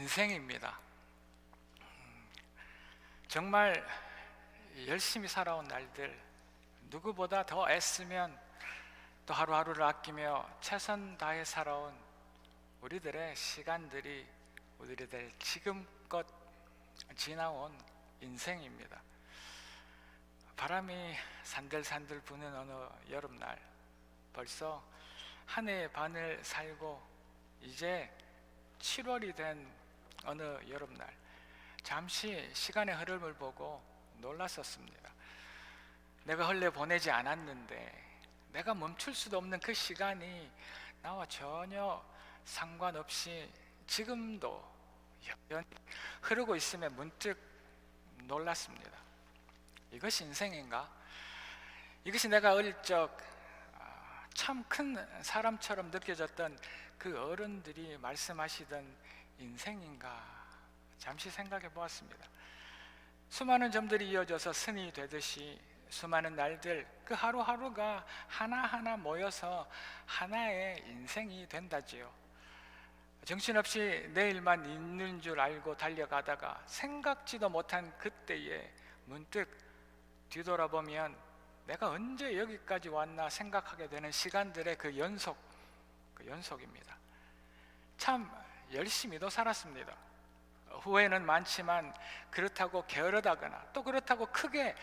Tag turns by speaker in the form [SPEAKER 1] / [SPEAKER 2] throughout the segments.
[SPEAKER 1] 인생입니다. 정말 열심히 살아온 날들, 누구보다 더 애쓰면 또 하루하루를 아끼며 최선 다해 살아온 우리들의 시간들이 우리들 지금껏 지나온 인생입니다. 바람이 산들산들 부는 어느 여름날, 벌써 한 해의 반을 살고 이제 7월이 된 어느 여름날, 잠시 시간의 흐름을 보고 놀랐었습니다. 내가 흘려 보내지 않았는데, 내가 멈출 수도 없는 그 시간이 나와 전혀 상관없이 지금도 여전히 흐르고 있음에 문득 놀랐습니다. 이것이 인생인가? 이것이 내가 어릴 적 참 큰 사람처럼 느껴졌던 그 어른들이 말씀하시던 인생인가? 잠시 생각해 보았습니다. 수많은 점들이 이어져서 선이 되듯이 수많은 날들, 그 하루하루가 하나하나 모여서 하나의 인생이 된다지요. 정신없이 내일만 있는 줄 알고 달려가다가 생각지도 못한 그때에 문득 뒤돌아보면 내가 언제 여기까지 왔나 생각하게 되는 시간들의 그 연속입니다. 참 열심히도 살았습니다. 후회는 많지만 그렇다고 게으르다거나 또 그렇다고 크게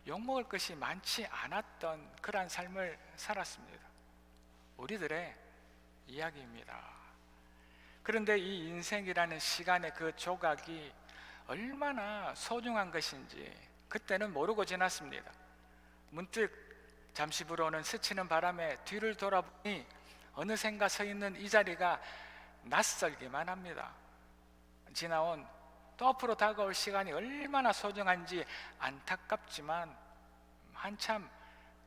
[SPEAKER 1] 욕먹을 것이 많지 않았던 그러한 삶을 살았습니다. 우리들의 이야기입니다. 그런데 이 인생이라는 시간의 그 조각이 얼마나 소중한 것인지 그때는 모르고 지났습니다. 문득 잠시 불어오는 스치는 바람에 뒤를 돌아보니 어느샌가 서 있는 이 자리가 낯설기만 합니다. 지나온 또 앞으로 다가올 시간이 얼마나 소중한지 안타깝지만 한참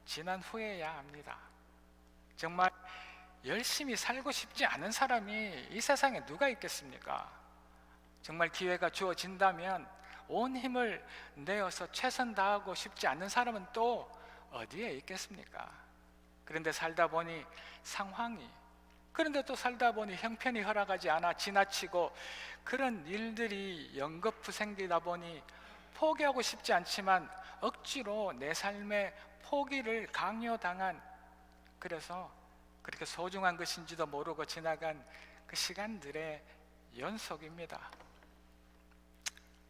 [SPEAKER 1] 지난 후에야 합니다. 정말 열심히 살고 싶지 않은 사람이 이 세상에 누가 있겠습니까? 정말 기회가 주어진다면 온 힘을 내어서 최선 다하고 싶지 않는 사람은 또 어디에 있겠습니까? 그런데 살다 보니 상황이, 그런데 또 살다 보니 형편이 허락하지 않아 지나치고 그런 일들이 연거푸 생기다 보니 포기하고 싶지 않지만 억지로 내 삶의 포기를 강요당한, 그래서 그렇게 소중한 것인지도 모르고 지나간 그 시간들의 연속입니다.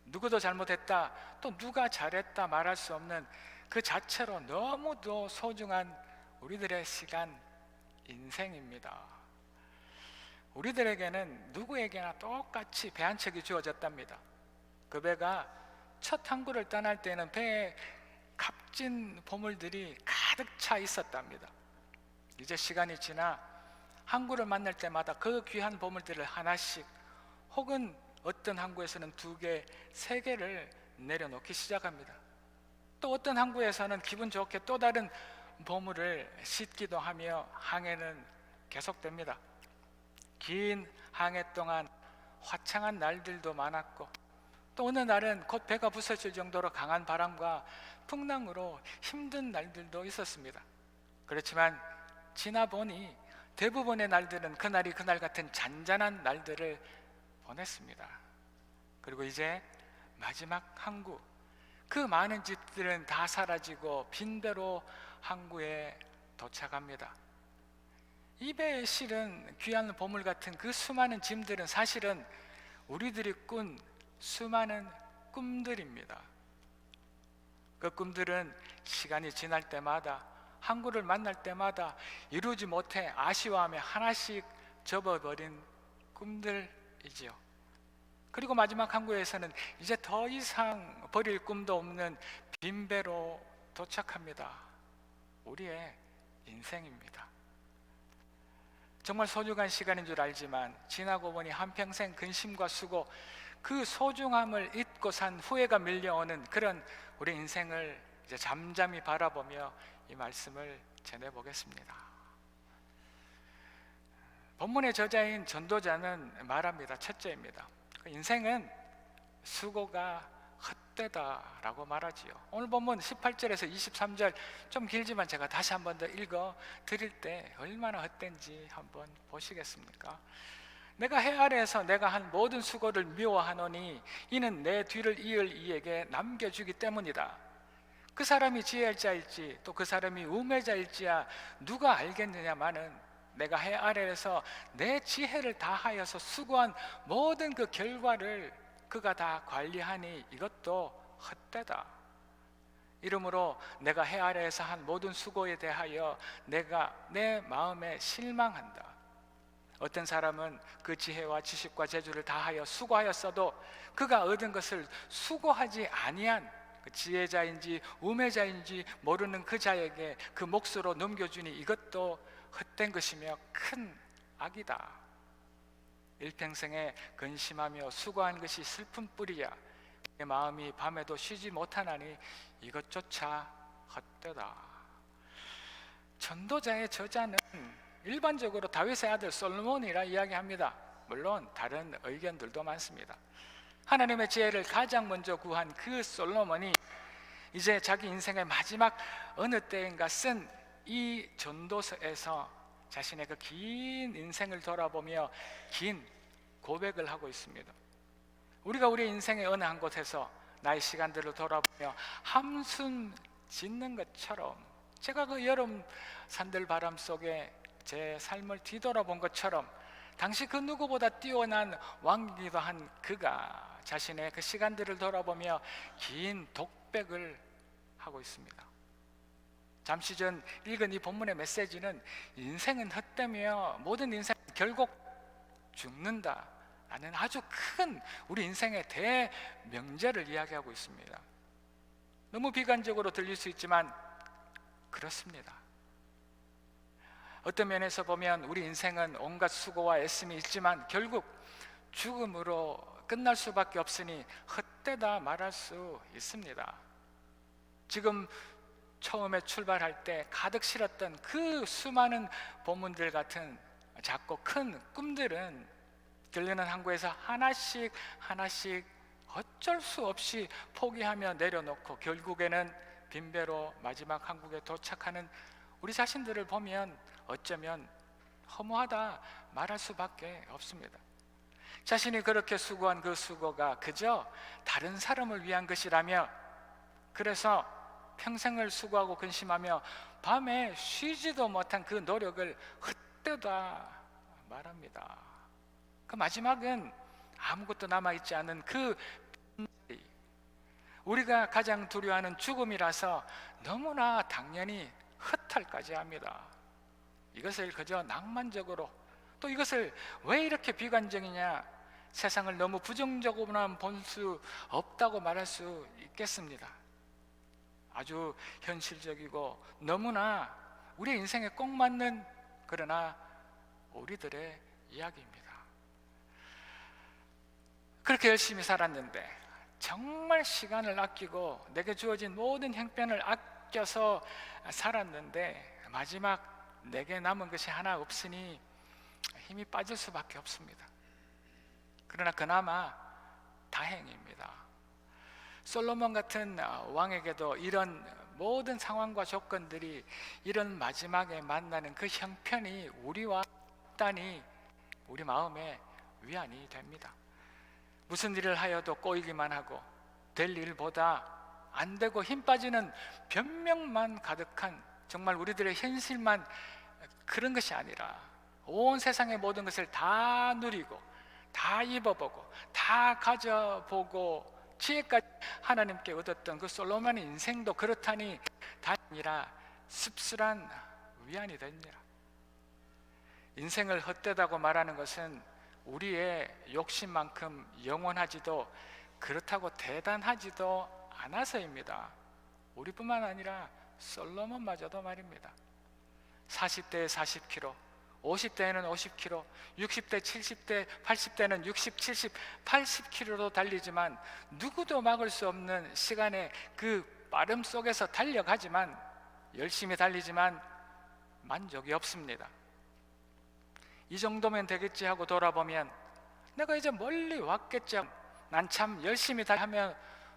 [SPEAKER 1] 누구도 잘못했다, 또 누가 잘했다 말할 수 없는 그 자체로 너무도 소중한 우리들의 시간, 인생입니다. 우리들에게는 누구에게나 똑같이 배 한 척이 주어졌답니다. 그 배가 첫 항구를 떠날 때는 배에 값진 보물들이 가득 차 있었답니다. 이제 시간이 지나 항구를 만날 때마다 그 귀한 보물들을 하나씩, 혹은 어떤 항구에서는 2개, 3개를 내려놓기 시작합니다. 또 어떤 항구에서는 기분 좋게 또 다른 보물을 싣기도 하며 항해는 계속됩니다. 긴 항해 동안 화창한 날들도 많았고, 또 어느 날은 곧 배가 부서질 정도로 강한 바람과 풍랑으로 힘든 날들도 있었습니다. 그렇지만 지나보니 대부분의 날들은 그날이 그날 같은 잔잔한 날들을 보냈습니다. 그리고 이제 마지막 항구, 그 많은 집들은 다 사라지고 빈 배로 항구에 도착합니다. 이 배에 실은 귀한 보물 같은 그 수많은 짐들은 사실은 우리들이 꾼 수많은 꿈들입니다. 그 꿈들은 시간이 지날 때마다, 항구를 만날 때마다 이루지 못해 아쉬워하며 하나씩 접어버린 꿈들이지요. 그리고 마지막 항구에서는 이제 더 이상 버릴 꿈도 없는 빈배로 도착합니다. 우리의 인생입니다. 정말 소중한 시간인 줄 알지만 지나고 보니 한평생 근심과 수고, 그 소중함을 잊고 산 후회가 밀려오는 그런 우리 인생을 이제 잠잠히 바라보며 이 말씀을 전해보겠습니다. 본문의 저자인 전도자는 말합니다. 첫째입니다. 인생은 수고가 헛되다라고 말하지요. 오늘 본문 18절에서 23절, 좀 길지만 제가 다시 한 번 더 읽어 드릴 때 얼마나 헛된지 한번 보시겠습니까? 내가 해 아래에서 내가 한 모든 수고를 미워하노니 이는 내 뒤를 이을 이에게 남겨주기 때문이다. 그 사람이 지혜자일지 또 그 사람이 우매자일지야 누가 알겠느냐마는 내가 해 아래에서 내 지혜를 다하여서 수고한 모든 그 결과를 그가 다 관리하니 이것도 헛되다. 이러므로 내가 해 아래에서 한 모든 수고에 대하여 내가 내 마음에 실망한다. 어떤 사람은 그 지혜와 지식과 재주를 다하여 수고하였어도 그가 얻은 것을 수고하지 아니한 그 지혜자인지 우매자인지 모르는 그 자에게 그 몫으로 넘겨주니 이것도 헛된 것이며 큰 악이다. 일평생에 근심하며 수고한 것이 슬픈 뿌리야 내 마음이 밤에도 쉬지 못하나니 이것조차 헛되다. 전도자의 저자는 일반적으로 다윗의 아들 솔로몬이라 이야기합니다. 물론 다른 의견들도 많습니다. 하나님의 지혜를 가장 먼저 구한 그 솔로몬이 이제 자기 인생의 마지막 어느 때인가 쓴 이 전도서에서 자신의 그 긴 인생을 돌아보며 긴 고백을 하고 있습니다. 우리가 우리 인생의 어느 한 곳에서 나의 시간들을 돌아보며 한숨 짓는 것처럼, 제가 그 여름 산들 바람 속에 제 삶을 뒤돌아본 것처럼 당시 그 누구보다 뛰어난 왕이기도 한 그가 자신의 그 시간들을 돌아보며 긴 독백을 하고 있습니다. 잠시 전 읽은 이 본문의 메시지는 인생은 헛되며 모든 인생은 결국 죽는다 라는 아주 큰 우리 인생의 대명제를 이야기하고 있습니다. 너무 비관적으로 들릴 수 있지만 그렇습니다. 어떤 면에서 보면 우리 인생은 온갖 수고와 애씀이 있지만 결국 죽음으로 끝날 수밖에 없으니 헛되다 말할 수 있습니다. 지금 처음에 출발할 때 가득 실었던 그 수많은 본문들 같은 작고 큰 꿈들은 들리는 항구에서 하나씩 하나씩 어쩔 수 없이 포기하며 내려놓고 결국에는 빈배로 마지막 항구에 도착하는 우리 자신들을 보면 어쩌면 허무하다 말할 수밖에 없습니다. 자신이 그렇게 수고한 그 수고가 그저 다른 사람을 위한 것이라며, 그래서 평생을 수고하고 근심하며 밤에 쉬지도 못한 그 노력을 헛되다 말합니다. 그 마지막은 아무것도 남아있지 않은 그 우리가 가장 두려워하는 죽음이라서 너무나 당연히 헛탈까지 합니다. 이것을 그저 낭만적으로, 또 이것을 왜 이렇게 비관적이냐, 세상을 너무 부정적으로만 볼 수 없다고 말할 수 있겠습니다. 아주 현실적이고 너무나 우리 인생에 꼭 맞는 그러나 우리들의 이야기입니다. 그렇게 열심히 살았는데, 정말 시간을 아끼고 내게 주어진 모든 형편을 아껴서 살았는데 마지막 내게 남은 것이 하나 없으니 힘이 빠질 수밖에 없습니다. 그러나 그나마 다행입니다. 솔로몬 같은 왕에게도 이런 모든 상황과 조건들이 이런 마지막에 만나는 그 형편이 우리와 단히 우리 마음에 위안이 됩니다. 무슨 일을 하여도 꼬이기만 하고 될 일보다 안 되고 힘 빠지는 변명만 가득한 정말 우리들의 현실만 그런 것이 아니라 온 세상의 모든 것을 다 누리고 다 입어보고 다 가져보고 지혜까지 하나님께 얻었던 그 솔로몬의 인생도 그렇다니 다행이라 씁쓸한 위안이 됩니다. 인생을 헛되다고 말하는 것은 우리의 욕심만큼 영원하지도 그렇다고 대단하지도 않아서입니다. 우리뿐만 아니라 솔로몬마저도 말입니다. 40대에 40km, 50대에는 50km, 60대, 70대, 80대는 60, 70, 80km로 달리지만 누구도 막을 수 없는 시간의 그 빠름 속에서 달려가지만, 열심히 달리지만 만족이 없습니다. 이 정도면 되겠지 하고 돌아보면 내가 이제 멀리 왔겠지, 난 참 열심히 하며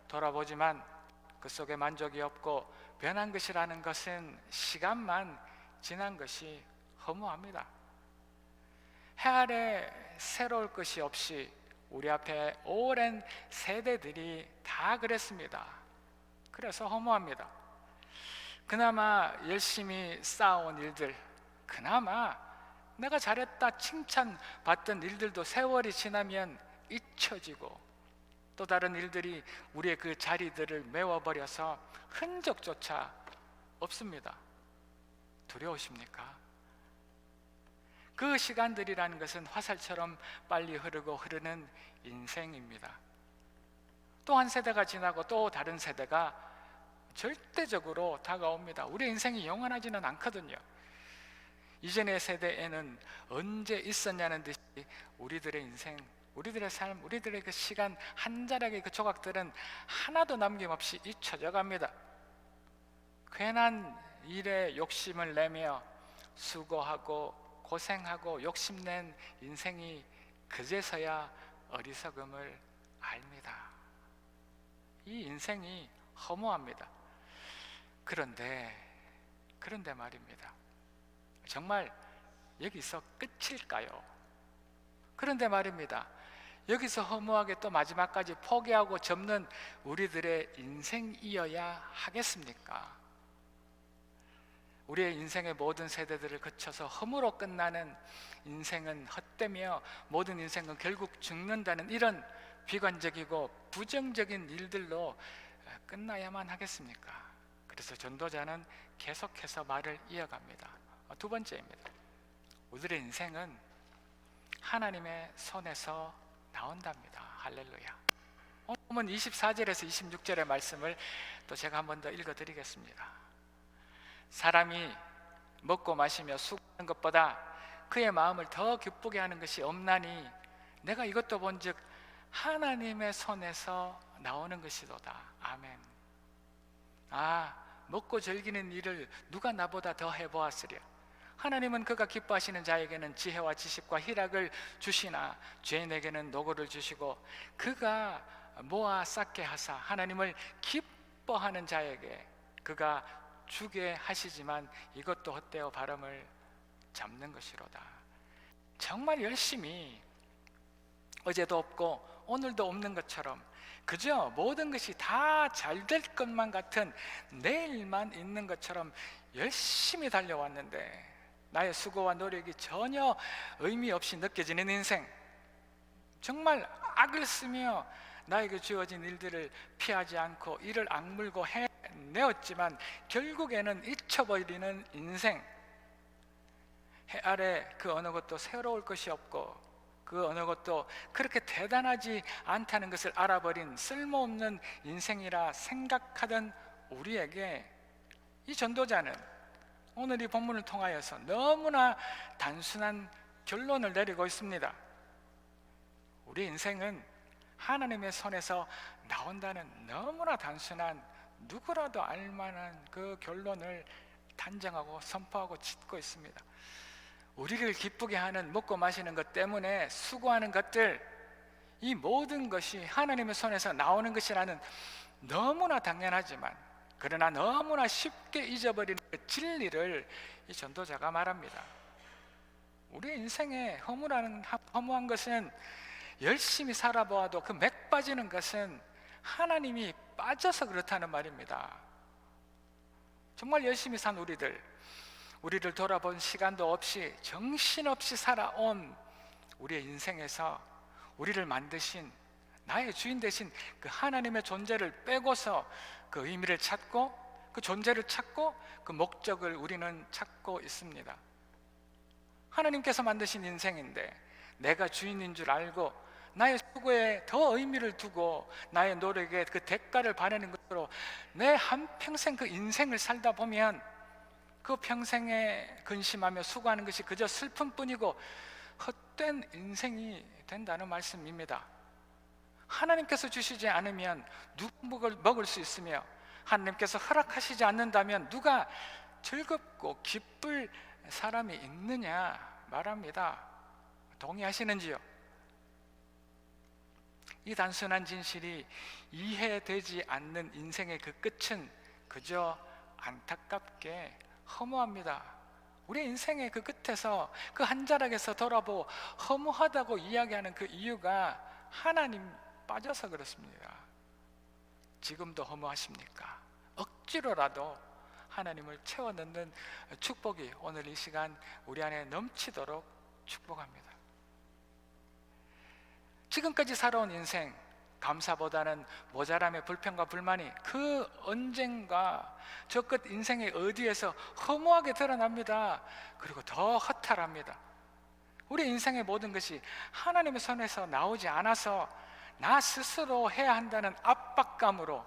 [SPEAKER 1] 돌아보지만 그 속에 만족이 없고 변한 것이라는 것은 시간만 지난 것이 허무합니다. 해 아래 새로울 것이 없이 우리 앞에 오랜 세대들이 다 그랬습니다. 그래서 허무합니다. 그나마 열심히 쌓아온 일들, 그나마 내가 잘했다 칭찬받던 일들도 세월이 지나면 잊혀지고 또 다른 일들이 우리의 그 자리들을 메워버려서 흔적조차 없습니다. 두려우십니까? 그 시간들이라는 것은 화살처럼 빨리 흐르는 인생입니다. 또 한 세대가 지나고 또 다른 세대가 절대적으로 다가옵니다. 우리 인생이 영원하지는 않거든요. 이전의 세대에는 언제 있었냐는 듯이 우리들의 인생, 우리들의 삶, 우리들의 그 시간 한 자락의 그 조각들은 하나도 남김없이 잊혀져 갑니다. 괜한 일에 욕심을 내며 수고하고 고생하고 욕심낸 인생이 그제서야 어리석음을 압니다. 이 인생이 허무합니다. 그런데 말입니다. 정말 여기서 끝일까요? 그런데 말입니다. 여기서 허무하게 또 마지막까지 포기하고 접는 우리들의 인생이어야 하겠습니까? 우리의 인생의 모든 세대들을 거쳐서 허무로 끝나는 인생은 헛되며 모든 인생은 결국 죽는다는 이런 비관적이고 부정적인 일들로 끝나야만 하겠습니까? 그래서 전도자는 계속해서 말을 이어갑니다. 두 번째입니다. 우리들의 인생은 하나님의 손에서 나온답니다. 할렐루야. 오늘 24절에서 26절의 말씀을 또 제가 한 번 더 읽어드리겠습니다. 사람이 먹고 마시며 수고하는 것보다 그의 마음을 더 기쁘게 하는 것이 없나니 내가 이것도 본즉 하나님의 손에서 나오는 것이도다. 아멘. 먹고 즐기는 일을 누가 나보다 더 해보았으랴. 하나님은 그가 기뻐하시는 자에게는 지혜와 지식과 희락을 주시나 죄인에게는 노고를 주시고 그가 모아 쌓게 하사 하나님을 기뻐하는 자에게 그가 주게 하시지만 이것도 헛되어 바람을 잡는 것이로다. 정말 열심히 어제도 없고 오늘도 없는 것처럼 그저 모든 것이 다 잘 될 것만 같은 내일만 있는 것처럼 열심히 달려왔는데 나의 수고와 노력이 전혀 의미 없이 느껴지는 인생, 정말 악을 쓰며 나에게 주어진 일들을 피하지 않고 이를 악물고 해내었지만 결국에는 잊혀버리는 인생. 해 아래 그 어느 것도 새로울 것이 없고 그 어느 것도 그렇게 대단하지 않다는 것을 알아버린 쓸모없는 인생이라 생각하던 우리에게 이 전도자는 오늘 이 본문을 통하여서 너무나 단순한 결론을 내리고 있습니다. 우리 인생은 하나님의 손에서 나온다는 너무나 단순한 누구라도 알만한 그 결론을 단정하고 선포하고 짓고 있습니다. 우리를 기쁘게 하는 먹고 마시는 것 때문에 수고하는 것들, 이 모든 것이 하나님의 손에서 나오는 것이라는 너무나 당연하지만 그러나 너무나 쉽게 잊어버리는 그 진리를 이 전도자가 말합니다. 우리 인생에 허무한 것은 열심히 살아보아도 그 맥 빠지는 것은 하나님이 빠져서 그렇다는 말입니다. 정말 열심히 산 우리를 돌아본 시간도 없이 정신없이 살아온 우리의 인생에서 우리를 만드신 나의 주인 되신 그 하나님의 존재를 빼고서 그 의미를 찾고 그 존재를 찾고 그 목적을 우리는 찾고 있습니다. 하나님께서 만드신 인생인데 내가 주인인 줄 알고 나의 수고에 더 의미를 두고 나의 노력에 그 대가를 바라는 것으로 내 한평생 그 인생을 살다 보면 그 평생에 근심하며 수고하는 것이 그저 슬픔뿐이고 헛된 인생이 된다는 말씀입니다. 하나님께서 주시지 않으면 누가 먹을 수 있으며 하나님께서 허락하시지 않는다면 누가 즐겁고 기쁠 사람이 있느냐 말합니다. 동의하시는지요? 이 단순한 진실이 이해되지 않는 인생의 그 끝은 그저 안타깝게 허무합니다. 우리 인생의 그 끝에서 그 한 자락에서 돌아보고 허무하다고 이야기하는 그 이유가 하나님 빠져서 그렇습니다. 지금도 허무하십니까? 억지로라도 하나님을 채워 넣는 축복이 오늘 이 시간 우리 안에 넘치도록 축복합니다. 지금까지 살아온 인생, 감사보다는 모자람의 불평과 불만이 그 언젠가 저 끝 인생의 어디에서 허무하게 드러납니다. 그리고 더 허탈합니다. 우리 인생의 모든 것이 하나님의 손에서 나오지 않아서 나 스스로 해야 한다는 압박감으로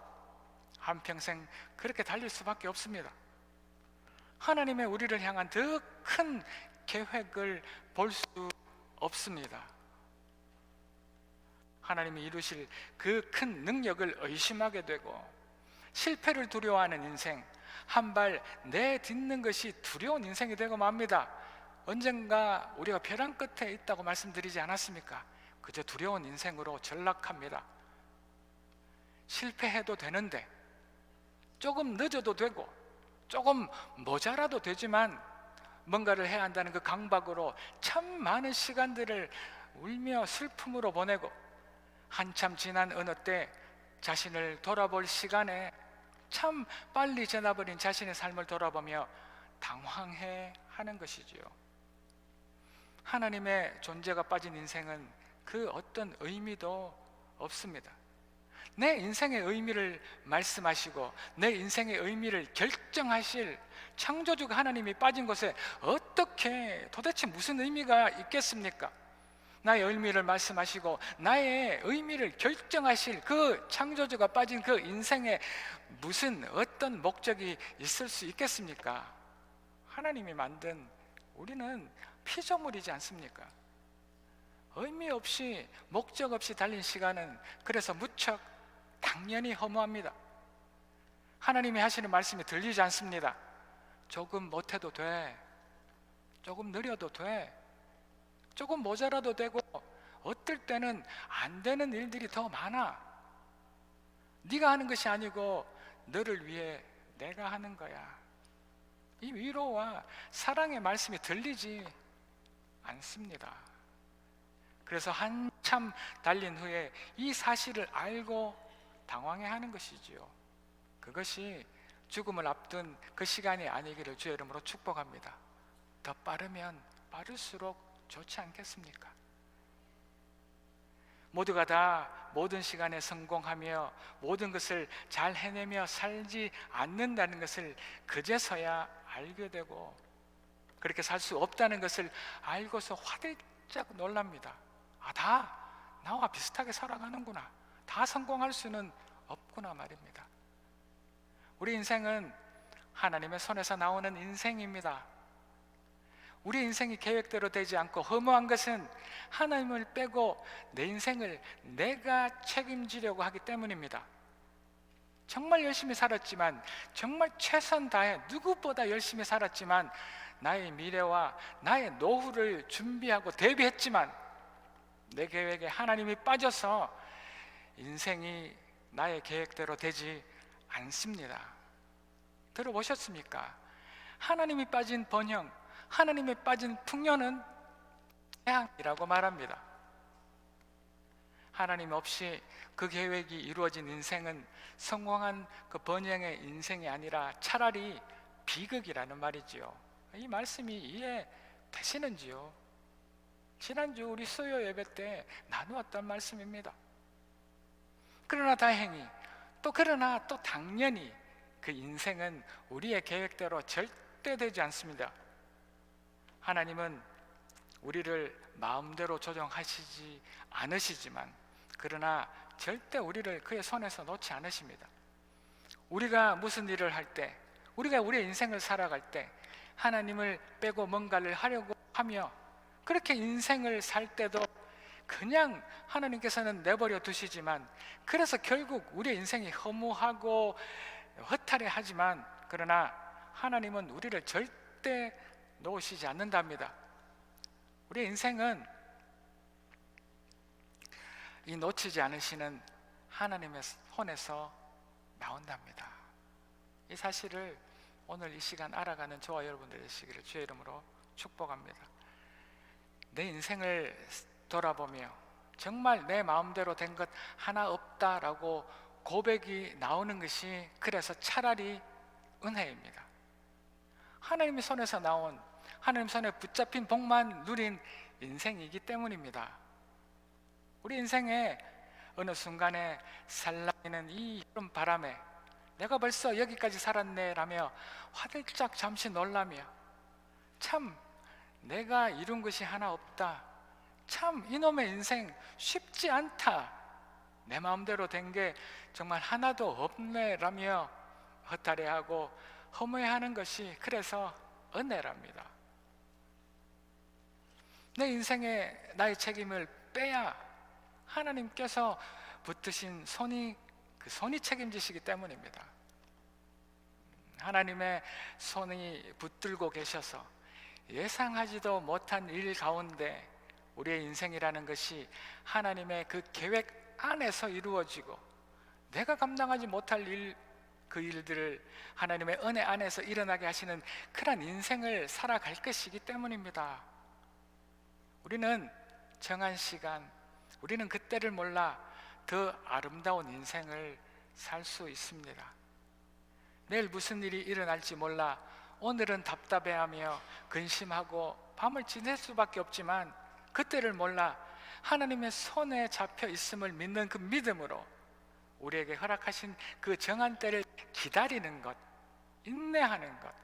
[SPEAKER 1] 한평생 그렇게 달릴 수밖에 없습니다. 하나님의 우리를 향한 더 큰 계획을 볼 수 없습니다. 하나님이 이루실 그 큰 능력을 의심하게 되고 실패를 두려워하는 인생, 한 발 내딛는 것이 두려운 인생이 되고 맙니다. 언젠가 우리가 벼랑 끝에 있다고 말씀드리지 않았습니까? 그저 두려운 인생으로 전락합니다. 실패해도 되는데, 조금 늦어도 되고 조금 모자라도 되지만 뭔가를 해야 한다는 그 강박으로 참 많은 시간들을 울며 슬픔으로 보내고, 한참 지난 어느 때 자신을 돌아볼 시간에 참 빨리 지나버린 자신의 삶을 돌아보며 당황해 하는 것이지요. 하나님의 존재가 빠진 인생은 그 어떤 의미도 없습니다. 내 인생의 의미를 말씀하시고 내 인생의 의미를 결정하실 창조주가 하나님이 빠진 곳에 어떻게 도대체 무슨 의미가 있겠습니까? 나의 의미를 말씀하시고 나의 의미를 결정하실 그 창조주가 빠진 그 인생에 무슨 어떤 목적이 있을 수 있겠습니까? 하나님이 만든 우리는 피조물이지 않습니까? 의미 없이 목적 없이 달린 시간은 그래서 무척 당연히 허무합니다. 하나님이 하시는 말씀이 들리지 않습니다. 조금 못해도 돼, 조금 느려도 돼, 조금 모자라도 되고, 어떨 때는 안 되는 일들이 더 많아. 네가 하는 것이 아니고 너를 위해 내가 하는 거야. 이 위로와 사랑의 말씀이 들리지 않습니다. 그래서 한참 달린 후에 이 사실을 알고 당황해하는 것이지요. 그것이 죽음을 앞둔 그 시간이 아니기를 주의 이름으로 축복합니다. 더 빠르면 빠를수록 좋지 않겠습니까? 모두가 다 모든 시간에 성공하며 모든 것을 잘 해내며 살지 않는다는 것을 그제서야 알게 되고, 그렇게 살 수 없다는 것을 알고서 화들짝 놀랍니다. 다 나와 비슷하게 살아가는구나, 다 성공할 수는 없구나 말입니다. 우리 인생은 하나님의 손에서 나오는 인생입니다. 우리 인생이 계획대로 되지 않고 허무한 것은 하나님을 빼고 내 인생을 내가 책임지려고 하기 때문입니다. 정말 열심히 살았지만, 정말 최선 다해 누구보다 열심히 살았지만, 나의 미래와 나의 노후를 준비하고 대비했지만 내 계획에 하나님이 빠져서 인생이 나의 계획대로 되지 않습니다. 들어보셨습니까? 하나님이 빠진 번영, 하나님이 빠진 풍요는 태양이라고 말합니다. 하나님 없이 그 계획이 이루어진 인생은 성공한 그 번영의 인생이 아니라 차라리 비극이라는 말이지요. 이 말씀이 이해되시는지요? 지난주 우리 수요 예배 때 나누었던 말씀입니다. 그러나 다행히, 그러나 또 당연히 그 인생은 우리의 계획대로 절대 되지 않습니다. 하나님은 우리를 마음대로 조정하시지 않으시지만, 그러나 절대 우리를 그의 손에서 놓지 않으십니다. 우리가 무슨 일을 할 때, 우리가 우리의 인생을 살아갈 때 하나님을 빼고 뭔가를 하려고 하며 그렇게 인생을 살 때도 그냥 하나님께서는 내버려 두시지만, 그래서 결국 우리의 인생이 허무하고 허탈해하지만, 그러나 하나님은 우리를 절대 놓으시지 않는답니다. 우리의 인생은 이 놓치지 않으시는 하나님의 손에서 나온답니다. 이 사실을 오늘 이 시간 알아가는 저와 여러분들 되시기를 주의 이름으로 축복합니다. 내 인생을 돌아보며 정말 내 마음대로 된 것 하나 없다라고 고백이 나오는 것이 그래서 차라리 은혜입니다. 하나님의 손에서 나온, 하나님 손에 붙잡힌 복만 누린 인생이기 때문입니다. 우리 인생에 어느 순간에 살라이는 이 여름 바람에 내가 벌써 여기까지 살았네 라며 화들짝 잠시 놀라며 참 내가 이룬 것이 하나 없다, 참 이놈의 인생 쉽지 않다, 내 마음대로 된 게 정말 하나도 없네 라며 허탈해하고 허무해하는 것이 그래서 은혜랍니다. 내 인생에 나의 책임을 빼야 하나님께서 붙드신 손이 그 손이 책임지시기 때문입니다. 하나님의 손이 붙들고 계셔서 예상하지도 못한 일 가운데 우리의 인생이라는 것이 하나님의 그 계획 안에서 이루어지고 내가 감당하지 못할 일, 그 일들을 하나님의 은혜 안에서 일어나게 하시는 그런 인생을 살아갈 것이기 때문입니다. 우리는 정한 시간, 우리는 그때를 몰라 더 아름다운 인생을 살 수 있습니다. 내일 무슨 일이 일어날지 몰라 오늘은 답답해하며 근심하고 밤을 지낼 수밖에 없지만 그때를 몰라 하나님의 손에 잡혀 있음을 믿는 그 믿음으로 우리에게 허락하신 그 정한 때를 기다리는 것, 인내하는 것,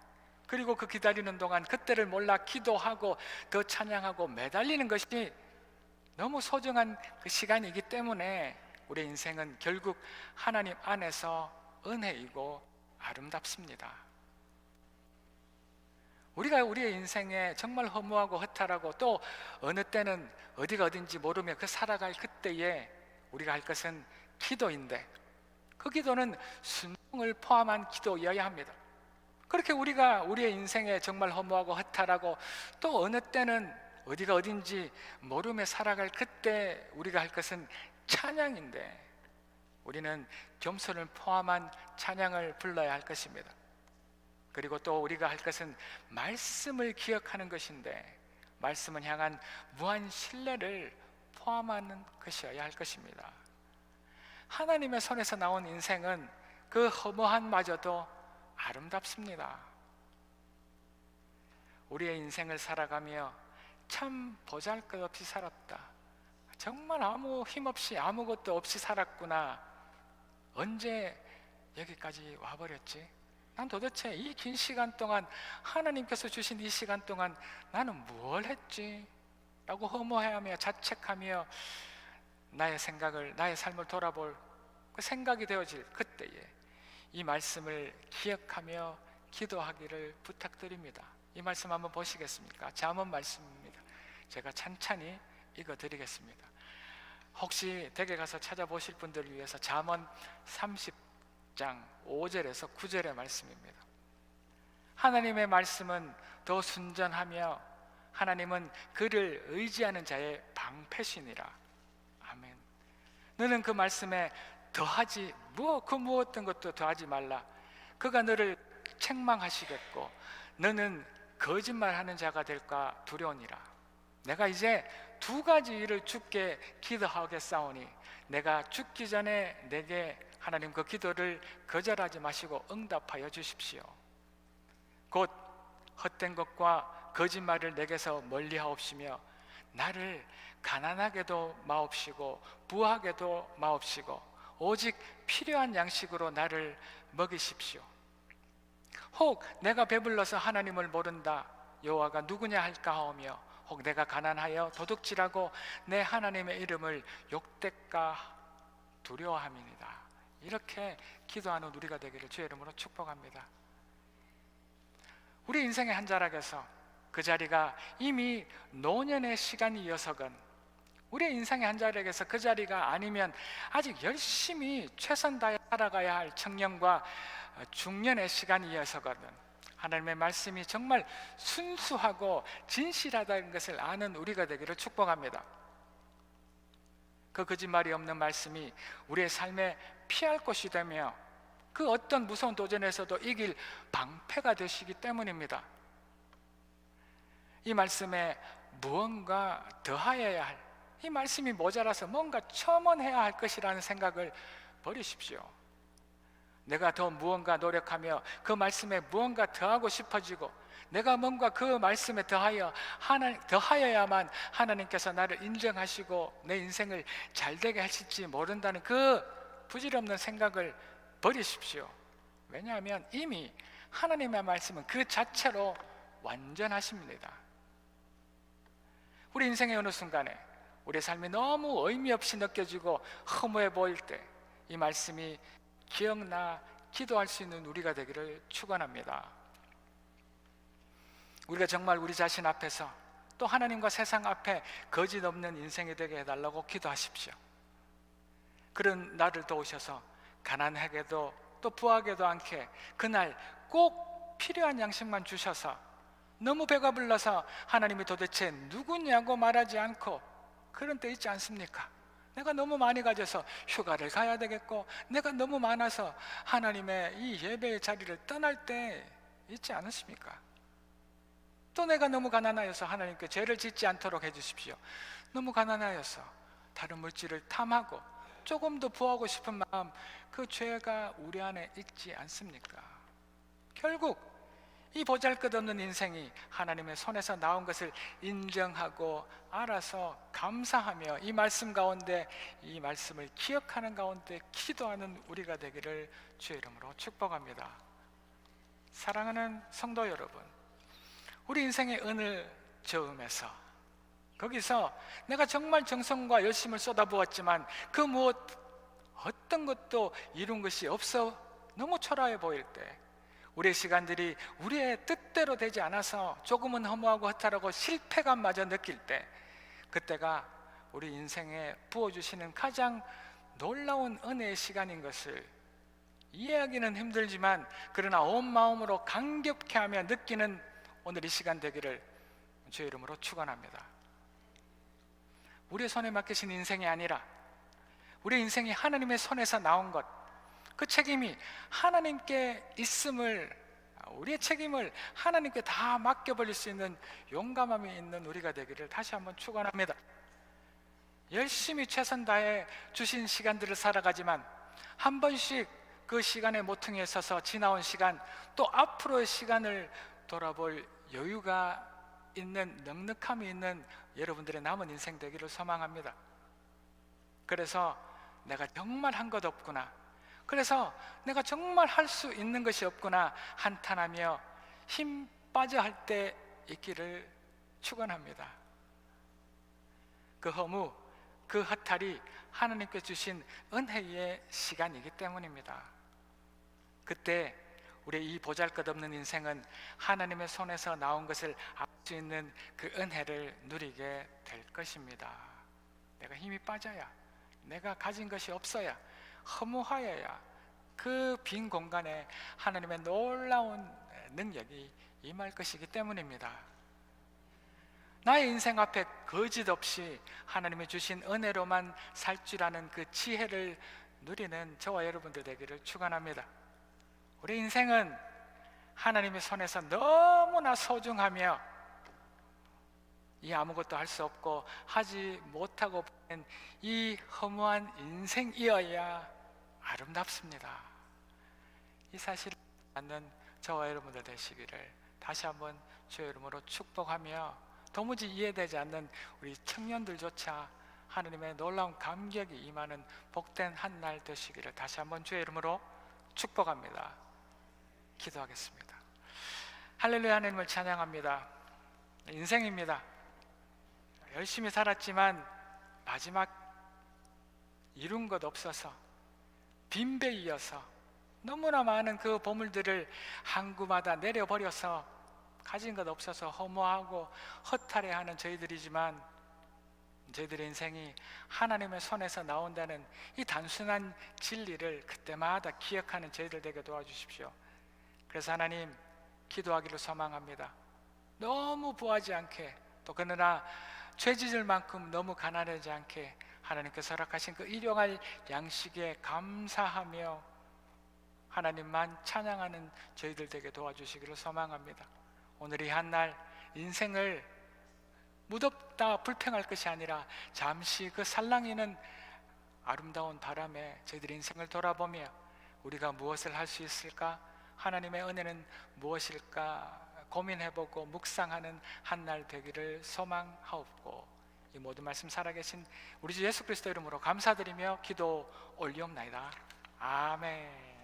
[SPEAKER 1] 그리고 그 기다리는 동안 그때를 몰라 기도하고 더 찬양하고 매달리는 것이 너무 소중한 그 시간이기 때문에 우리 인생은 결국 하나님 안에서 은혜이고 아름답습니다. 우리가 우리의 인생에 정말 허무하고 허탈하고 또 어느 때는 어디가 어딘지 모르며 그 살아갈 그때에 우리가 할 것은 기도인데 그 기도는 순종을 포함한 기도여야 합니다. 그렇게 우리가 우리의 인생에 정말 허무하고 허탈하고 또 어느 때는 어디가 어딘지 모르며 살아갈 그때 우리가 할 것은 찬양인데 우리는 겸손을 포함한 찬양을 불러야 할 것입니다. 그리고 또 우리가 할 것은 말씀을 기억하는 것인데 말씀을 향한 무한 신뢰를 포함하는 것이어야 할 것입니다. 하나님의 손에서 나온 인생은 그 허무함마저도 아름답습니다. 우리의 인생을 살아가며 참 보잘것없이 살았다, 정말 아무 힘없이 아무것도 없이 살았구나, 언제 여기까지 와버렸지? 난 도대체 이 긴 시간 동안 하나님께서 주신 이 시간 동안 나는 뭘 했지? 라고 허무해하며 자책하며 나의 생각을, 나의 삶을 돌아볼 그 생각이 되어질 그때에 이 말씀을 기억하며 기도하기를 부탁드립니다. 이 말씀 한번 보시겠습니까? 잠언 말씀입니다. 제가 찬찬히 읽어드리겠습니다. 혹시 댁에 가서 찾아보실 분들을 위해서 잠언 30장 5절에서 9절의 말씀입니다. 하나님의 말씀은 더 순전하며 하나님은 그를 의지하는 자의 방패시니라. 아멘. 너는 그 말씀에 더하지 그 무엇든 것도 더하지 말라. 그가 너를 책망하시겠고 너는 거짓말하는 자가 될까 두려우니라. 내가 이제 두 가지 일을 주께 기도하겠사오니 내가 죽기 전에 내게 하나님 그 기도를 거절하지 마시고 응답하여 주십시오. 곧 헛된 것과 거짓말을 내게서 멀리하옵시며 나를 가난하게도 마옵시고 부하게도 마옵시고 오직 필요한 양식으로 나를 먹이십시오. 혹 내가 배불러서 하나님을 모른다 여호와가 누구냐 할까 하오며 혹 내가 가난하여 도둑질하고 내 하나님의 이름을 욕될까 두려워함이니이다. 이렇게 기도하는 우리가 되기를 주의 이름으로 축복합니다. 우리 인생의 한 자락에서 그 자리가 이미 노년의 시간이어서건 우리의 인생의 한 자락에서 그 자리가 아니면 아직 열심히 최선 다해 살아가야 할 청년과 중년의 시간이어서거든 하나님의 말씀이 정말 순수하고 진실하다는 것을 아는 우리가 되기를 축복합니다. 그 거짓말이 없는 말씀이 우리의 삶에 피할 곳이 되며 그 어떤 무서운 도전에서도 이길 방패가 되시기 때문입니다. 이 말씀에 무언가 더하여야 할, 이 말씀이 모자라서 뭔가 첨언해야 할 것이라는 생각을 버리십시오. 내가 더 무언가 노력하며 그 말씀에 무언가 더하고 싶어지고, 내가 뭔가 그 말씀에 더하여야만 하나님께서 나를 인정하시고 내 인생을 잘되게 하실지 모른다는 그 부질없는 생각을 버리십시오. 왜냐하면 이미 하나님의 말씀은 그 자체로 완전하십니다. 우리 인생의 어느 순간에 우리의 삶이 너무 의미 없이 느껴지고 허무해 보일 때 이 말씀이 기억나 기도할 수 있는 우리가 되기를 축원합니다. 우리가 정말 우리 자신 앞에서 또 하나님과 세상 앞에 거짓 없는 인생이 되게 해달라고 기도하십시오. 그런 나를 도우셔서 가난하게도 또 부하게도 않게 그날 꼭 필요한 양식만 주셔서, 너무 배가 불러서 하나님이 도대체 누구냐고 말하지 않고 그런 때 있지 않습니까? 내가 너무 많이 가져서 휴가를 가야 되겠고, 내가 너무 많아서 하나님의 이 예배의 자리를 떠날 때 있지 않으십니까? 또 내가 너무 가난하여서 하나님께 죄를 짓지 않도록 해주십시오. 너무 가난하여서 다른 물질을 탐하고 조금 더 부하고 싶은 마음, 그 죄가 우리 안에 있지 않습니까? 결국 이 보잘것없는 인생이 하나님의 손에서 나온 것을 인정하고 알아서 감사하며 이 말씀 가운데, 이 말씀을 기억하는 가운데 기도하는 우리가 되기를 주의 이름으로 축복합니다. 사랑하는 성도 여러분, 우리 인생의 어느 저음에서, 거기서 내가 정말 정성과 열심을 쏟아부었지만 그 무엇 어떤 것도 이룬 것이 없어 너무 초라해 보일 때, 우리의 시간들이 우리의 뜻대로 되지 않아서 조금은 허무하고 허탈하고 실패감마저 느낄 때, 그때가 우리 인생에 부어주시는 가장 놀라운 은혜의 시간인 것을 이해하기는 힘들지만, 그러나 온 마음으로 감격해 하며 느끼는 오늘 이 시간 되기를 주의 이름으로 축원합니다. 우리의 손에 맡기신 인생이 아니라 우리 인생이 하나님의 손에서 나온 것, 그 책임이 하나님께 있음을, 우리의 책임을 하나님께 다 맡겨버릴 수 있는 용감함이 있는 우리가 되기를 다시 한번 축원합니다. 열심히 최선 다해 주신 시간들을 살아가지만 한 번씩 그 시간의 모퉁이에 서서 지나온 시간, 또 앞으로의 시간을 돌아볼 여유가 있는, 넉넉함이 있는 여러분들의 남은 인생 되기를 소망합니다. 그래서 내가 정말 한 것 없구나, 그래서 내가 정말 할 수 있는 것이 없구나 한탄하며 힘 빠져 할 때 있기를 축원합니다. 그 허무, 그 허탈이 하나님께 주신 은혜의 시간이기 때문입니다. 그때 우리의 이 보잘것없는 인생은 하나님의 손에서 나온 것을 알 수 있는 그 은혜를 누리게 될 것입니다. 내가 힘이 빠져야, 내가 가진 것이 없어야, 허무하여야 그 빈 공간에 하나님의 놀라운 능력이 임할 것이기 때문입니다. 나의 인생 앞에 거짓 없이 하나님이 주신 은혜로만 살 줄 아는 그 지혜를 누리는 저와 여러분들 되기를 축원합니다. 우리 인생은 하나님의 손에서 너무나 소중하며 이 아무것도 할 수 없고 하지 못하고 보낸 이 허무한 인생이어야 아름답습니다. 이 사실을 갖는 저와 여러분들 되시기를 다시 한번 주의 이름으로 축복하며, 도무지 이해되지 않는 우리 청년들조차 하나님의 놀라운 감격이 임하는 복된 한 날 되시기를 다시 한번 주의 이름으로 축복합니다. 기도하겠습니다. 할렐루야. 하나님을 찬양합니다. 인생입니다. 열심히 살았지만 마지막 이룬 것 없어서 빈배이어서 너무나 많은 그 보물들을 항구마다 내려버려서 가진 것 없어서 허무하고 허탈해하는 저희들이지만, 저희들의 인생이 하나님의 손에서 나온다는 이 단순한 진리를 그때마다 기억하는 저희들 되게 도와주십시오. 그래서 하나님, 기도하기를 소망합니다. 너무 부하지 않게, 또 그러나 죄짓을 만큼 너무 가난하지 않게 하나님께서 허락하신 그 일용할 양식에 감사하며 하나님만 찬양하는 저희들 되게 도와주시기를 소망합니다. 오늘 이 한 날 인생을 무덥다 불평할 것이 아니라 잠시 그 살랑이는 아름다운 바람에 저희들의 인생을 돌아보며 우리가 무엇을 할 수 있을까? 하나님의 은혜는 무엇일까? 고민해보고 묵상하는 한 날 되기를 소망하옵고, 이 모든 말씀 살아계신 우리 주 예수 그리스도 이름으로 감사드리며 기도 올리옵나이다. 아멘.